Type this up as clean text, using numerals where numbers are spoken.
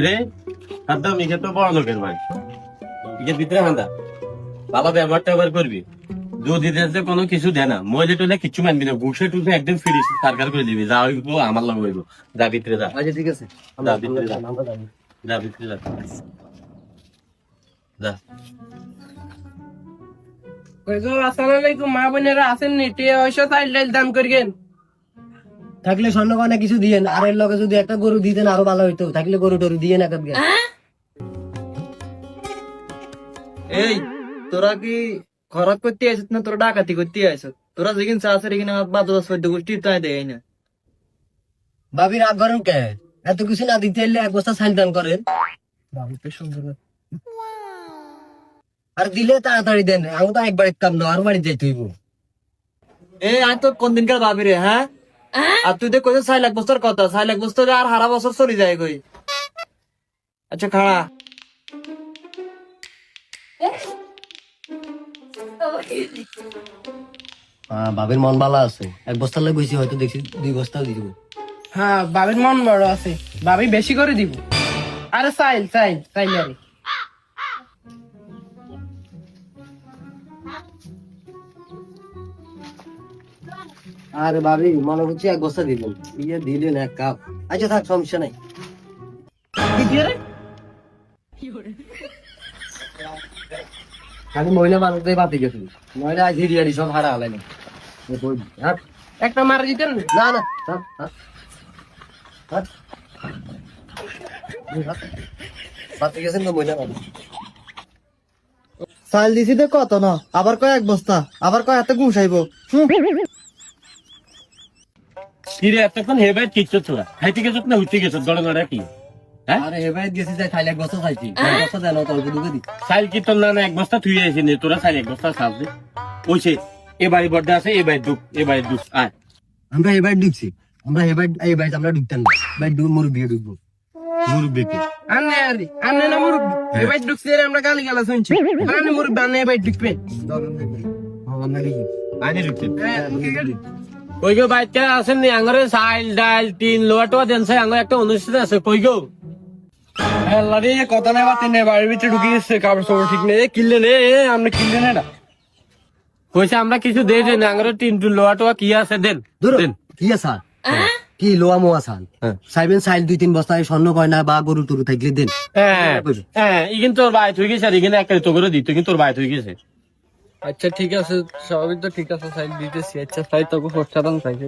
রে একদম ইকে তো বড় লোকের ভাই, ইকে ভিতরে হান্দা ভালো ব্যবহার করবি। যদি দেশে কোনো কিছু দেয় না, মহিলা টুলে কিচ্ছু মানবি না, ঘুষে টুসে একদম ফিরিস সরকার করে দিবি। যা হইব আমার লাভ হইব। যা ভিতরে যা, আচ্ছা ঠিক আছে, যা ভিতরে যা, যা ভিতরে যা, যা। আসসালামু আলাইকুম মা বোনেরা, আছেন নি? টিয়া পয়সা চাইল ডাইল দান করিয়েন। থাকলে স্বর্ণ গয়না কিছু দিয়েন, আর এর লগে যদি একটা গরু দিতেন আরো ভালো হইতো। থাকলে গরু টরু দিয়ে না কাটবে। এই তোরা কি খরাক করতে আইছত না তোরা ডাকাতি করতে আইছত? তোরা যেখানে চা আছে এখানে বাদুরা সৈদ্য গোষ্ঠী তাই দেয় না। ভাবি রাগ করেন কে? এত কিছু না দিতে এলে এক বস্তা সাইল দান করেন। আর দিলে তাড়াতাড়ি দেন, আমি তো একবার কাম না আর বাড়ি যাইতে হইব। এই আমি তো কোন দিনকার ভাবি রে, হ্যাঁ? আর তুই তো কইছিস 6 লাখ বছর কথা, 6 লাখ বছর আর হারা বছর চলে যায় কই। আচ্ছা খাড়া ভাবির মন ভালো আছে, এক বস্তা লাগে বেশি হয়তো দেখছি 2 বস্তাও দিয়ে দিব। হ্যাঁ, বাবির মন বড় আছে, বাবি বেশি করে দিব। আরে চাইল চাইল চাইল আরে আরে ভাবি মনে হচ্ছে এক বস্তা দিলেন, ইয়ে দিলেন এক কাপ। আচ্ছা থাক, সমস্যা নাই। কি দিয়ে রে? খালি মহিলা মানুষদের বাতি গেছিল, মহিলা আজ হিরিয়ারি সব হারা হলেন। একটা মারা দিতেন না? না না থাক, থাক, থাক। বাতি গেছেন তো মহিলা মানুষ। চাল দিছি দে কত না, আবার কয় এক বস্তা, আবার কয় এত ঘুষাইব। কি রে এতক্ষণ হেবে কিচ্ছু তোরা খাইতে গেছত না উঠতে গেছত গড়ে গড়ে কি? হ্যাঁ, আরে এবার গেছি যাই, খাইলে এক বস্তা চাইছি, এক বস্তা দেন অল্প ঢুকে দি। সাইল কি তোর না এক বস্তা তুই আসি নে, তোরা সাইল এক বস্তা সাজ দে। ওইছে এ বাড়ি বড্ডা আছে, এ বাড়ি দুঃখ, এ বাড়ি দুঃখ। আয় আমরা এবার ঢুকছি, আমরা এবার আমরা ঢুকতাম না, এবার মুরব্বী ঢুকবো। মুরব্বীকে আন্নে আরে আন্নে না মুরব্বি, এবার ঢুকছে রে, আমরা গালি গালা শুনছি। আন্নে মুরব্বি, আন্নে এবার ঢুকবে। আনি ঢুকতে হ্যাঁ, কই গো বাইতে আছেন নি? আঙ্গরে সাইল ডাল টিন লোয়া টোয়া দেন সাই, আঙ্গরে একটা অনুষ্ঠান আছে কই গো? আল্লাহ রে, কথা নাই বাতি নেই, বাড়ির ভিতরে ঢুকে গেছে, কাপড় চোপড় ঠিক নেই। কিনলে নে, আমরা কিনলে না। কইছে আমরা কিছু দেই দেন, আঙ্গরে টিন টুন লোয়া টোয়া কি আছে দেন দেন। কি আছে কি লোয়া মোয়া সাল সাইবেন সাইল 2-3 বস্তায় স্বর্ণ গয়না বা গরু টরু থাকলে দেন। হ্যাঁ হ্যাঁ, ইগিন তোর বাইত হয়ে গেছে, আর ইগিন একটা তো করে দিত, কিন্তু তোর বাইত হয়ে গেছে। আচ্ছা ঠিক আছে, সবই তো ঠিক আছে, সাইড দিতেছি। আচ্ছা সাইড তোকে 4 চাইছি।